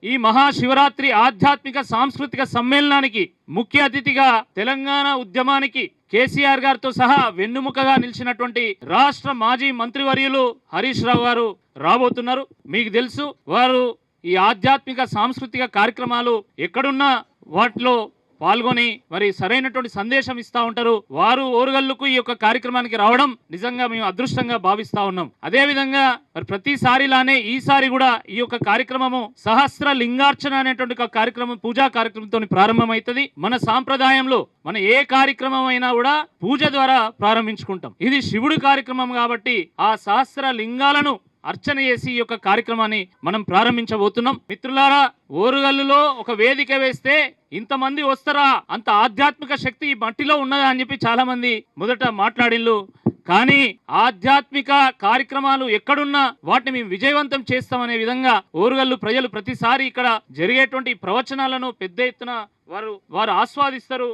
ఈ మహాశివరాత్రి ఆధ్యాత్మిక సాంస్కృతిక సమ్మేళనానికి ముఖ్య అతిథిగా తెలంగాణ ఉద్యమానికి కేసీఆర్ గారితో సహా వెన్నుముకగా నిలిచినటువంటి రాష్ట్ర మాజీ మంత్రివర్యులు హరీష్ రావు గారు రాబోతున్నారు. మీకు తెలుసు, వారు ఈ ఆధ్యాత్మిక సాంస్కృతిక కార్యక్రమాలు ఎక్కడున్నా వాటిలో పాల్గొని మరి సరైనటువంటి సందేశం ఇస్తా ఉంటారు. వారు ఓరుగల్లుకు ఈ యొక్క కార్యక్రమానికి రావడం నిజంగా మేము అదృష్టంగా భావిస్తా ఉన్నాం. అదే విధంగా మరి ప్రతిసారిలానే ఈసారి కూడా ఈ యొక్క కార్యక్రమము సహస్ర లింగార్చన అనేటువంటి ఒక కార్యక్రమం, పూజా కార్యక్రమంతో ప్రారంభమవుతుంది. మన సాంప్రదాయంలో మన ఏ కార్యక్రమం అయినా కూడా పూజ ద్వారా ప్రారంభించుకుంటాం. ఇది శివుడి కార్యక్రమం కాబట్టి ఆ సహస్ర లింగాలను అర్చన చేసి ఈ యొక్క కార్యక్రమాన్ని మనం ప్రారంభించబోతున్నాం. మిత్రులారా, ఓరుగల్లులో ఒక వేదిక వేస్తే ఇంతమంది వస్తారా, అంత ఆధ్యాత్మిక శక్తి ఈ మట్టిలో ఉన్నదా అని చెప్పి చాలా మంది మొదట మాట్లాడిల్లు. కానీ ఆధ్యాత్మిక కార్యక్రమాలు ఎక్కడున్నా వాటిని మేము విజయవంతం చేస్తామనే విధంగా ఓరుగల్లు ప్రజలు ప్రతిసారి ఇక్కడ జరిగేటువంటి ప్రవచనాలను పెద్ద ఎత్తున వారు ఆస్వాదిస్తారు.